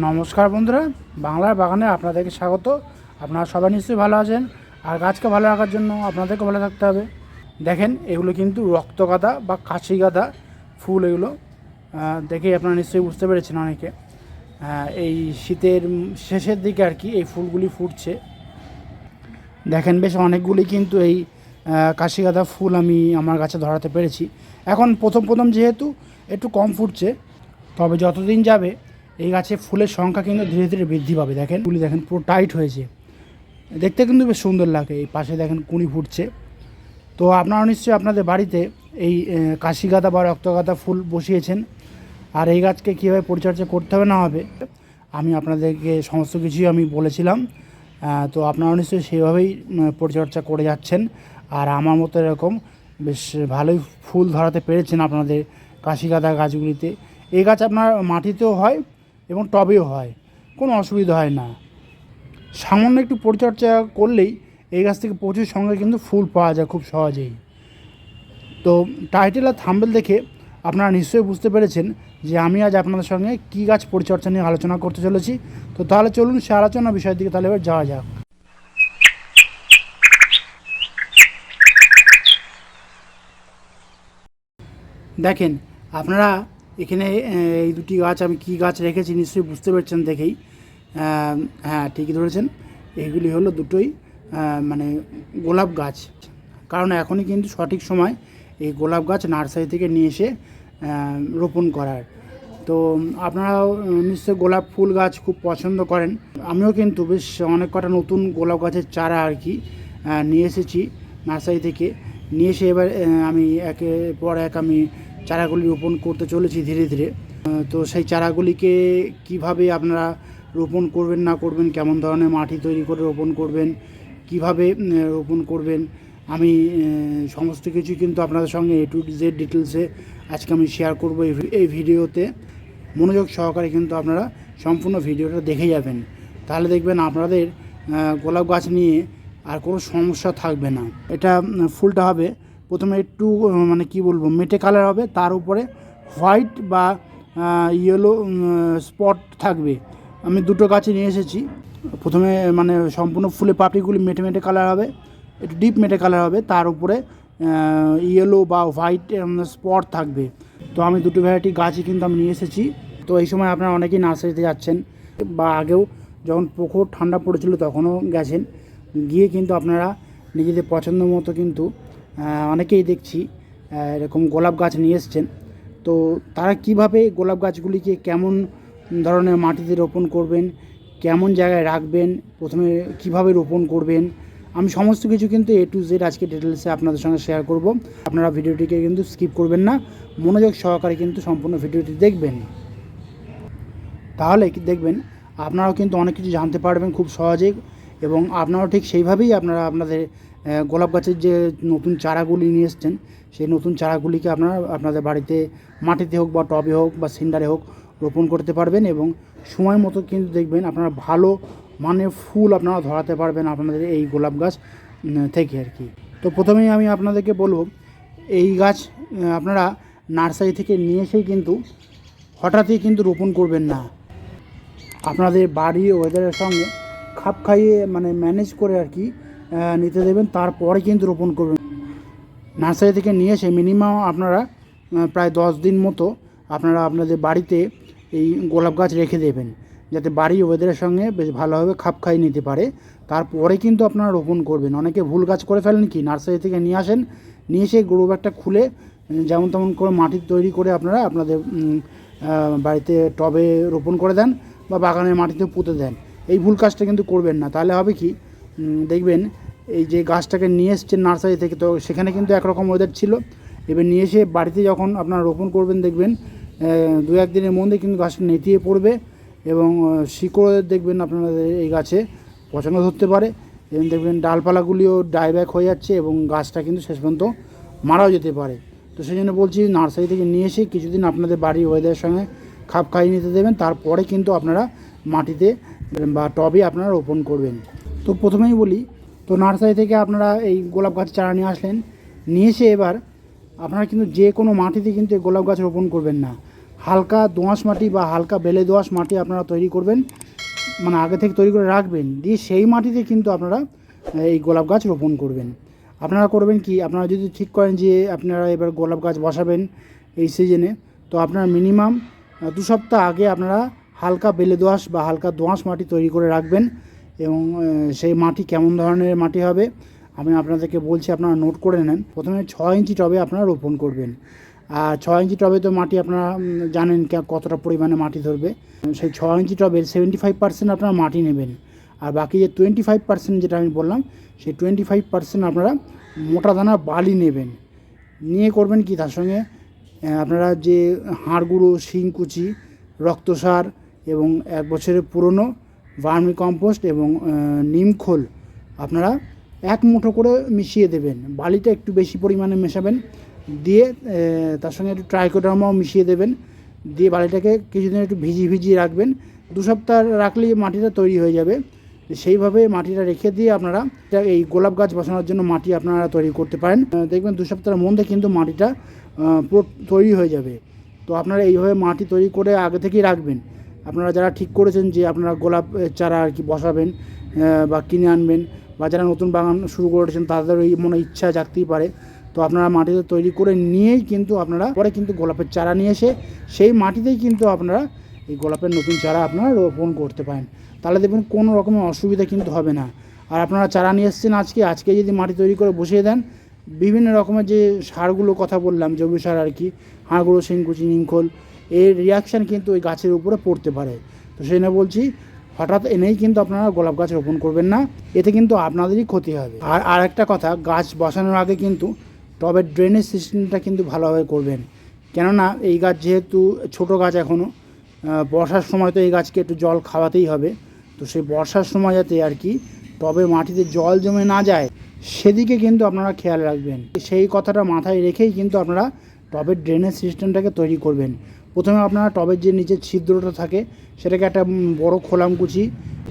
নমস্কার বন্ধুরা, বাংলার বাগানে আপনাদেরকে স্বাগত। আপনারা সবাই নিশ্চয়ই ভালো আছেন। আর গাছকে ভালো রাখার জন্য আপনাদেরকে ভালো থাকতে হবে। দেখেন, এগুলো কিন্তু রক্তগাঁদা বা কাশি গাঁদা ফুল। এগুলো দেখেই আপনারা নিশ্চয়ই বুঝতে পেরেছেন অনেকে। এই শীতের শেষের দিকে আর কি এই ফুলগুলি ফুটছে। দেখেন, বেশ অনেকগুলি কিন্তু এই কাশি গাঁদা ফুল আমি আমার গাছে ধরাতে পেরেছি। এখন প্রথম যেহেতু একটু কম ফুটছে, তবে যতদিন যাবে এই গাছে ফুলের সংখ্যা কিন্তু ধীরে ধীরে বৃদ্ধি পাবে। দেখেন, ফুলি দেখেন পুরো টাইট হয়েছে, দেখতে কিন্তু বেশ সুন্দর লাগে। এই পাশে দেখেন কুঁড়ি ফুটছে। তো আপনারা নিশ্চয়ই আপনাদের বাড়িতে এই কাশি গাঁদা বা রক্তগাঁদা ফুল বসিয়েছেন। আর এই গাছকে কীভাবে পরিচর্যা করতে হবে না হবে আমি আপনাদেরকে সমস্ত কিছুই আমি বলেছিলাম। তো আপনারা নিশ্চয়ই সেইভাবেই পরিচর্যা করে যাচ্ছেন। আর আমার মতো এরকম বেশ ভালোই ফুল ধরাতে পেরেছেন আপনাদের কাশি গাঁদা গাছগুলিতে। এই গাছ আপনার মাটিতেও হয় এবং টবেও হয়, কোনো অসুবিধা হয় না। সামান্য একটু পরিচর্যা করলেই এই গাছ থেকে প্রচুর সংখ্যায় কিন্তু ফুল পাওয়া যায় খুব সহজেই। তো টাইটেল আর থাম্বনেল দেখে আপনারা নিশ্চয়ই বুঝতে পেরেছেন যে আমি আজ আপনাদের সঙ্গে কী গাছ পরিচর্যা নিয়ে আলোচনা করতে চলেছি। তো তাহলে চলুন সে আলোচনা বিষয়ের দিকে তাহলে এবার যাওয়া যাক। দেখেন, আপনারা এখানে এই দুটি গাছ আমি কী গাছ রেখেছি নিশ্চয়ই বুঝতে পেরেছেন দেখেই। হ্যাঁ, ঠিকই ধরেছেন, এইগুলি হলো দুটোই মানে গোলাপ গাছ। কারণ এখনই কিন্তু সঠিক সময় এই গোলাপ গাছ নার্সারি থেকে নিয়ে এসে রোপণ করার। তো আপনারাও নিশ্চয়ই গোলাপ ফুল গাছ খুব পছন্দ করেন। আমিও কিন্তু বেশ অনেক কটা নতুন গোলাপ গাছের চারা আর কি নিয়ে এসেছি নার্সারি থেকে। নিয়ে এসে এবার আমি একের পর এক আমি চারাগুলি রোপণ করতে চলেছি ধীরে ধীরে। তো সেই চারাগুলিকে কিভাবে আপনারা রোপণ করবেন না করবেন, কেমন ধরনের মাটি তৈরি করে রোপণ করবেন, কিভাবে রোপণ করবেন, আমি সমস্ত কিছু কিন্তু আপনাদের সঙ্গে A to Z ডিটেলসে আজকে আমি শেয়ার করব এই ভিডিওতে। মনোযোগ সহকারে কিন্তু আপনারা সম্পূর্ণ ভিডিওটা দেখে যাবেন, তাহলে দেখবেন আপনাদের গোলাপ গাছ নিয়ে আর কোনো সমস্যা থাকবে না। এটা ফুলটা হবে প্রথমে একটু মানে কি বলবো, মেটে কালার হবে, তার উপরে হোয়াইট বা ইয়েলো স্পট থাকবে। আমি দুটো গাছে নিয়ে এসেছি। প্রথমে মানে সম্পূর্ণ ফুলে পাপড়িগুলি মেটে মেটে কালার হবে, একটু ডিপ মেটে কালার হবে, তার উপরে ইয়েলো বা হোয়াইট স্পট থাকবে। তো আমি দুটো ভ্যারাইটি গাছই কিন্তু আমি নিয়ে এসেছি। তো এই সময় আপনারা অনেকেই নার্সারিতে যাচ্ছেন বা আগেও যখন প্রখর ঠান্ডা পড়েছিল তখনও গেছেন, গিয়ে কিন্তু আপনারা নিজেদের পছন্দ মতো কিন্তু অনেকেই দেখছি এরকম গোলাপ গাছ নিয়ে এসছেন। তো তারা কিভাবে গোলাপ গাছগুলিকে কেমন ধরনের মাটিতে রোপণ করবেন, কেমন জায়গায় রাখবেন, প্রথমে কিভাবে রোপণ করবেন, আমি সমস্ত কিছু কিন্তু A to Z আজকে ডিটেলসে আপনাদের সঙ্গে শেয়ার করব। আপনারা ভিডিওটিকে কিন্তু স্কিপ করবেন না, মনোযোগ সহকারে কিন্তু সম্পূর্ণ ভিডিওটি দেখবেন। তাহলে দেখবেন আপনারাও কিন্তু অনেক কিছু জানতে পারবেন খুব সহজেই, এবং আপনারাও ঠিক সেইভাবেই আপনারা আপনাদের গোলাপ গাছের যে নতুন চারাগুলি নিয়ে এসছেন সেই নতুন চারাগুলিকে আপনারা আপনাদের বাড়িতে মাটিতে হোক বা টবে হোক বা সিন্ডারে হোক রোপণ করতে পারবেন, এবং সময় মতো কিন্তু দেখবেন আপনারা ভালো মানে ফুল আপনারা ধরাতে পারবেন আপনাদের এই গোলাপ গাছ থেকে আর কি। তো প্রথমেই আমি আপনাদেরকে বলবো, এই গাছ আপনারা নার্সারি থেকে নিয়ে এসেই কিন্তু হঠাৎই কিন্তু রোপণ করবেন না। আপনাদের বাড়ির ওয়েদারের সঙ্গে খাপ খাইয়ে মানে ম্যানেজ করে আর কি নিতে দেবেন, তারপরে কিন্তু রোপণ করবেন। নার্সারি থেকে নিয়ে এসে মিনিমাম আপনারা প্রায় 10 দিন মতো আপনারা আপনাদের বাড়িতে এই গোলাপ গাছ রেখে দেবেন, যাতে বাড়ির ওয়েদারের সঙ্গে বেশ ভালোভাবে খাপ খাইয়ে নিতে পারে। তারপরে কিন্তু আপনারা রোপণ করবেন। অনেকে ভুল কাজ করে ফেলেন, কি নার্সারি থেকে নিয়ে আসেন, নিয়ে এসে গ্রো ব্যাগটা খুলে যেমন তেমন করে মাটি তৈরি করে আপনারা আপনাদের বাড়িতে টবে রোপণ করে দেন বা বাগানের মাটিতে পুঁতে দেন। এই ভুল কাজটা কিন্তু করবেন না। তাহলে হবে কি, দেখবেন এই যে গাছটাকে নিয়ে এসছেন নার্সারি থেকে, তো সেখানে কিন্তু একরকম ওয়েদার ছিল, এবার নিয়ে এসে বাড়িতে যখন আপনারা রোপণ করবেন দেখবেন 2-1 দিনের মধ্যে কিন্তু গাছটা নেতিয়ে পড়বে, এবং শিকড় দেখবেন আপনাদের এই গাছে পচনও ধরতে পারে, এবং দেখবেন ডালপালাগুলিও ডাইব্যাক হয়ে যাচ্ছে এবং গাছটা কিন্তু শেষ পর্যন্ত মারাও যেতে পারে। তো সেই জন্য বলছি, নার্সারি থেকে নিয়ে এসে কিছুদিন আপনাদের বাড়ির ওয়েদারের সঙ্গে খাপ খাইয়ে নিতে দেবেন, তারপরে কিন্তু আপনারা মাটিতে বা টবে আপনারা রোপণ করবেন। তো প্রথমেই বলি, তো নার্সারি থেকে আপনারা এই গোলাপ গাছ চারা নিয়ে আসলেন, নিয়ে এসে এবার আপনারা কিন্তু যে কোনো মাটিতে কিন্তু এই গোলাপ গাছ রোপণ করবেন না। হালকা দোআঁশ মাটি বা হালকা বেলে দোআঁশ মাটি আপনারা তৈরি করবেন, মানে আগে থেকে তৈরি করে রাখবেন, দিয়ে সেই মাটিতে কিন্তু আপনারা এই গোলাপ গাছ রোপণ করবেন। আপনারা করবেন কি, আপনারা যদি ঠিক করেন যে আপনারা এবার গোলাপ গাছ বসাবেন এই সিজনে, তো আপনার মিনিমাম 2 সপ্তাহ আগে আপনারা হালকা বেলে দোআঁশ বা হালকা দোআঁশ মাটি তৈরি করে রাখবেন। এবং সেই মাটি কেমন ধরনের মাটি হবে আমি আপনাদেরকে বলছি, আপনারা নোট করে নেন। প্রথমে 6 ইঞ্চি টবে আপনারা রোপণ করবেন। আর 6 ইঞ্চি টবে তো মাটি আপনারা জানেন কতটা পরিমাণে মাটি ধরবে। সেই 6 ইঞ্চি টবের 75% আপনারা মাটি নেবেন, আর বাকি যে 25% যেটা আমি বললাম, সেই 25% আপনারা মোটা দানা বালি নেবেন। নিয়ে করবেন কি, তার সঙ্গে আপনারা যে হাড় গুঁড়ো, শিংকুচি, রক্তসার এবং 1 বছরের পুরনো ভার্মি কম্পোস্ট এবং নিমখোল আপনারা 1 মুঠো করে মিশিয়ে দেবেন। বালিটা একটু বেশি পরিমাণে মেশাবেন, দিয়ে তার সঙ্গে একটু ট্রাইকোডার্মাও মিশিয়ে দেবেন। দিয়ে বালিটাকে কিছুদিন একটু ভিজিয়ে রাখবেন। 2 সপ্তাহ রাখলেই মাটিটা তৈরি হয়ে যাবে। সেইভাবে মাটিটা রেখে দিয়ে আপনারা এই গোলাপ গাছ বসানোর জন্য মাটি আপনারা তৈরি করতে পারেন। দেখবেন 2 সপ্তাহের মধ্যে কিন্তু মাটিটা পুরো তৈরি হয়ে যাবে। তো আপনারা এইভাবে মাটি তৈরি করে আগে থেকেই রাখবেন। আপনারা যারা ঠিক করেছেন যে আপনারা গোলাপ চারা আর কি বসাবেন বা কিনে আনবেন, বা যারা নতুন বাগান শুরু করেছেন তাদের এই মনে ইচ্ছা জাগতেই পারে, তো আপনারা মাটিতে তৈরি করে নিয়েই কিন্তু আপনারা পরে কিন্তু গোলাপের চারা নিয়ে এসে সেই মাটিতেই কিন্তু আপনারা এই গোলাপের নতুন চারা আপনারা রোপণ করতে পারেন। তাহলে দেখবেন কোনো রকমের অসুবিধা কিন্তু হবে না। আর আপনারা চারা নিয়ে এসেছেন আজকে যদি মাটি তৈরি করে বসিয়ে দেন, বিভিন্ন রকমের যে সারগুলো কথা বললাম, জৈব সার আর কি, হাড়গুঁড়ো, শিংকুচি, নিমখোল, এর রিয়াকশান কিন্তু ওই গাছের উপরে পড়তে পারে। তো সেই জন্য বলছি, হঠাৎ এনেই কিন্তু আপনারা গোলাপ গাছ রোপণ করবেন না, এতে কিন্তু আপনাদেরই ক্ষতি হবে। আর একটা কথা, গাছ বসানোর আগে কিন্তু টবের ড্রেনেজ সিস্টেমটা কিন্তু ভালোভাবে করবেন। কেননা এই গাছ যেহেতু ছোট গাছ এখনও, বর্ষার সময় তো এই গাছকে একটু জল খাওয়াতেই হবে। তো সেই বর্ষার সময় যাতে আর কি টবের মাটিতে জল জমে না যায় সেদিকে কিন্তু আপনারা খেয়াল রাখবেন। সেই কথাটা মাথায় রেখেই কিন্তু আপনারা টবের ড্রেনেজ সিস্টেমটাকে তৈরি করবেন। প্রথমে আপনারা টবের যে নিচের ছিদ্রটা থাকে সেটাকে একটা বড় খোলামকুচি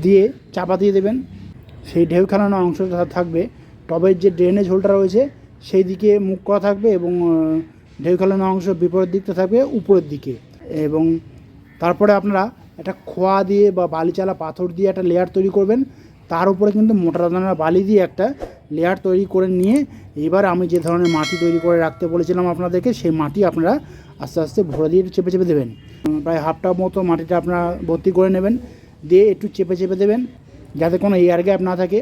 দিয়ে চাপা দিয়ে দেবেন। সেই ঢেউ খেলানো অংশটা থাকবে, টবের যে ড্রেনেজ হোলটা রয়েছে সেই দিকে মুখ করা থাকবে, এবং ঢেউ খেলানো অংশ বিপরীত দিকটা থাকবে উপরের দিকে। এবং তারপরে আপনারা একটা খোয়া দিয়ে বা বালিচালা পাথর দিয়ে একটা লেয়ার তৈরি করবেন। তার উপরে কিন্তু মোটা দানার বালি দিয়ে একটা লেয়ার তৈরি করে নিয়ে এবার আমি যে ধরনের মাটি তৈরি করে রাখতে বলেছিলাম আপনাদেরকে, সেই মাটি আপনারা আস্তে আস্তে ভরে দিয়ে চেপে দেবেন। প্রায় হাফটা মতো মাটিটা আপনারা ভর্তি করে নেবেন, দিয়ে একটু চেপে দেবেন যাতে কোনো এয়ার গ্যাপ না থাকে।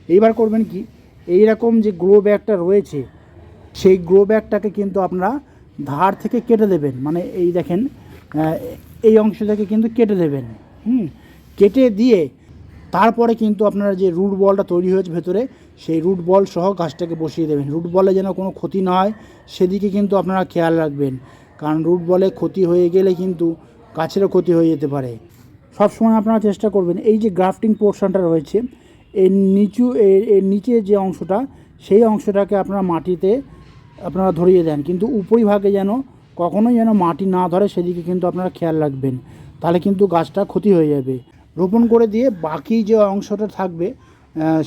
এইবার করবেন কি, এইরকম যে গ্রো ব্যাগটা রয়েছে সেই গ্রো ব্যাগটাকে কিন্তু আপনারা ধার থেকে কেটে দেবেন। মানে এই দেখেন, এই অংশ থেকে কিন্তু কেটে দেবেন। কেটে দিয়ে তারপরে কিন্তু আপনারা যে রুট বলটা তৈরি হয়েছে ভেতরে, সেই রুট বল সহ গাছটাকে বসিয়ে দেবেন। রুট বলে যেন কোনো ক্ষতি না হয় সেদিকে কিন্তু আপনারা খেয়াল রাখবেন, কারণ রুট বলে ক্ষতি হয়ে গেলে কিন্তু গাছেরও ক্ষতি হয়ে যেতে পারে। সবসময় আপনারা চেষ্টা করবেন এই যে গ্রাফটিং পোর্শনটা রয়েছে এর নিচে যে অংশটা, সেই অংশটাকে আপনারা মাটিতে আপনারা ধরিয়ে দেন, কিন্তু উপরিভাগে যেন কখনোই যেন মাটি না ধরে সেদিকে কিন্তু আপনারা খেয়াল রাখবেন, তাহলে কিন্তু গাছটা ক্ষতি হয়ে যাবে। রোপণ করে দিয়ে বাকি যে অংশটা থাকবে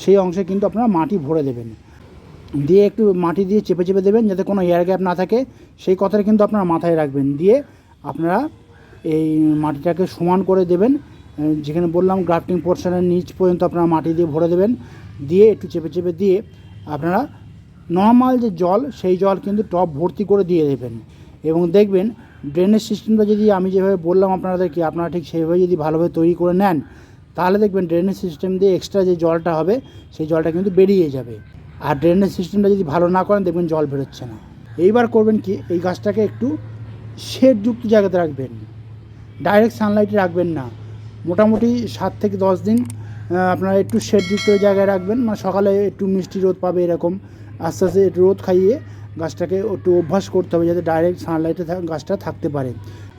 সেই অংশে কিন্তু আপনারা মাটি ভরে দেবেন, দিয়ে একটু মাটি দিয়ে চেপে দেবেন যাতে কোনো এয়ার গ্যাপ না থাকে, সেই কথাটা কিন্তু আপনারা মাথায় রাখবেন। দিয়ে আপনারা এই মাটিটাকে সমান করে দেবেন, যেখানে বললাম গ্রাফটিং পোর্শনের নিচ পর্যন্ত আপনারা মাটি দিয়ে ভরে দেবেন। দিয়ে একটু চেপে দিয়ে আপনারা নর্মাল যে জল সেই জল কিন্তু টব ভর্তি করে দিয়ে দেবেন। এবং দেখবেন ড্রেনেজ সিস্টেমটা যদি আমি যেভাবে বললাম আপনাদেরকে, আপনারা ঠিক সেইভাবে যদি ভালোভাবে তৈরি করে নেন, তাহলে দেখবেন ড্রেনেজ সিস্টেম দিয়ে এক্সট্রা যে জলটা হবে সেই জলটা কিন্তু বেরিয়ে যাবে। আর ড্রেনেজ সিস্টেমটা যদি ভালো না করেন দেখবেন জল বেরোচ্ছে না। এইবার করবেন কি, এই গাছটাকে একটু শেডযুক্ত জায়গাতে রাখবেন, ডাইরেক্ট সানলাইটে রাখবেন না। মোটামুটি 7 থেকে 10 দিন আপনারা একটু শেডযুক্ত জায়গায় রাখবেন, মানে সকালে একটু মিষ্টি রোদ পাবে এরকম, আস্তে আস্তে একটু রোদ খাইয়ে গাছটাকে একটু অভ্যাস করতে হবে যাতে ডাইরেক্ট সানলাইটে গাছটা থাকতে পারে।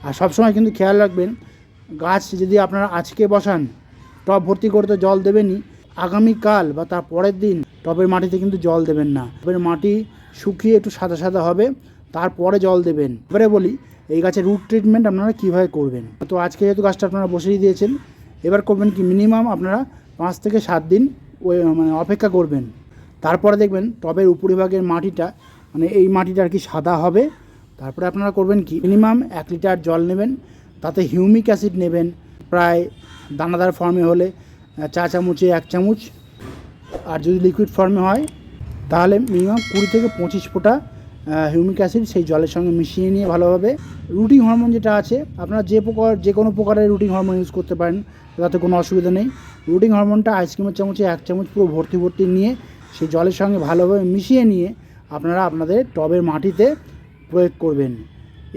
আর সবসময় কিন্তু খেয়াল রাখবেন, গাছ যদি আপনারা আজকে বসান টব ভর্তি করতে জল দেবেনই, আগামীকাল বা তার পরের দিন টবের মাটিতে কিন্তু জল দেবেন না। টবের মাটি শুকিয়ে একটু সাদা হবে, তারপরে জল দেবেন। এবারে বলি এই গাছের রুট ট্রিটমেন্ট আপনারা কীভাবে করবেন। তো আজকে যেহেতু গাছটা আপনারা বসিয়ে দিয়েছেন, এবার করবেন কি, মিনিমাম আপনারা 5 থেকে 7 দিন অপেক্ষা করবেন। তারপরে দেখবেন টবের উপরিভাগের মাটিটা, মানে এই মাটিটা আর কি সাদা হবে, তারপরে আপনারা করবেন কি, মিনিমাম 1 লিটার জল নেবেন, তাতে হিউমিক অ্যাসিড নেবেন প্রায় দানাদার ফর্মে হলে চা চামচে 1 চামচ, আর যদি লিকুইড ফর্মে হয় তাহলে মিনিমাম 20 থেকে 25 ফোঁটা হিউমিক অ্যাসিড সেই জলের সঙ্গে মিশিয়ে নিয়ে ভালোভাবে, রুটিং হরমোন যেটা আছে, আপনারা যে কোনো প্রকারের রুটিং হরমোন ইউজ করতে পারেন, তাতে কোনো অসুবিধা নেই। রুটিং হরমোনটা আইসক্রিমের চামচে 1 চামচ পুরো ভর্তি নিয়ে সেই জলের সঙ্গে ভালোভাবে মিশিয়ে নিয়ে আপনারা আপনাদের টবের মাটিতে প্রয়োগ করবেন।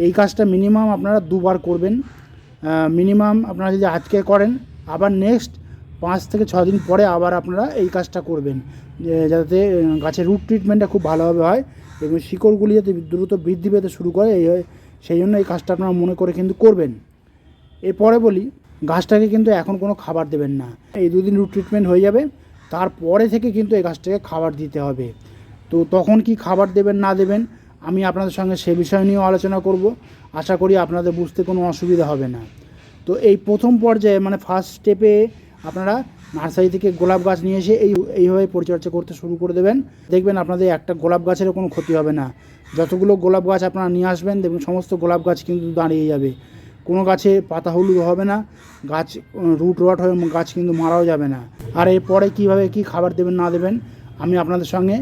এই কাজটা মিনিমাম আপনারা 2 বার করবেন। মিনিমাম আপনারা যদি আজকে করেন, আবার নেক্সট 5 থেকে 6 দিন পরে আবার আপনারা এই কাজটা করবেন, যাতে গাছের রুট ট্রিটমেন্টটা খুব ভালোভাবে হয় এবং শিকড়গুলি যাতে দ্রুত বৃদ্ধি পেতে শুরু করে, সেই জন্য এই কাজটা আপনারা মনে করে কিন্তু করবেন। এরপরে বলি, গাছটাকে কিন্তু এখন কোনো খাবার দেবেন না। এই 2 দিন রুট ট্রিটমেন্ট হয়ে যাবে, তারপরে থেকে কিন্তু এই গাছটাকে খাবার দিতে হবে। তো তখন কি খাবার দেবেন না দেবেন আমি আপনাদের সঙ্গে সে বিষয় নিয়েও আলোচনা করব। আশা করি আপনাদের বুঝতে কোনো অসুবিধা হবে না। তো এই প্রথম পর্যায়ে মানে ফার্স্ট স্টেপে আপনারা নার্সারি থেকে গোলাপ গাছ নিয়ে এসে এইভাবে পরিচর্যা করতে শুরু করে দেবেন। দেখবেন আপনাদের একটা গোলাপ গাছেরও কোনো ক্ষতি হবে না। যতগুলো গোলাপ গাছ আপনারা নিয়ে আসবেন দেখবেন সমস্ত গোলাপ গাছ কিন্তু দাঁড়িয়ে যাবে, কোনো গাছে পাতা হলুদ হবে না, গাছ রুট রট হয়ে গাছ কিন্তু মারাও যাবে না। আর এরপরে কীভাবে কী খাবার দেবেন না দেবেন আমি আপনাদের সঙ্গে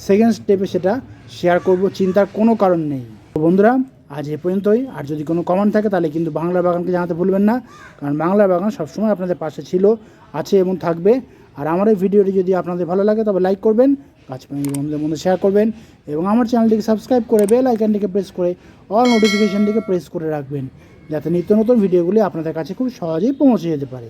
সেকেন্ড স্টেপে সেটা শেয়ার করব, চিন্তার কোনো কারণ নেই। তো বন্ধুরা, আজ এ পর্যন্তই। আর যদি কোনো কমেন্ট থাকে তাহলে কিন্তু বাংলা বাগানকে জানাতে ভুলবেন না, কারণ বাংলা বাগান সবসময় আপনাদের পাশে ছিল, আছে এবং থাকবে। আর আমার এই ভিডিওটি যদি আপনাদের ভালো লাগে তবে লাইক করবেন, গাছপ্রেমী বন্ধুদের মধ্যে শেয়ার করবেন এবং আমার চ্যানেলটিকে সাবস্ক্রাইব করে বেল আইকনটিকে প্রেস করে অল নোটিফিকেশনটিকে প্রেস করে রাখবেন, যাতে নিত্য নতুন ভিডিওগুলি আপনাদের কাছে খুব সহজেই পৌঁছে যেতে পারে।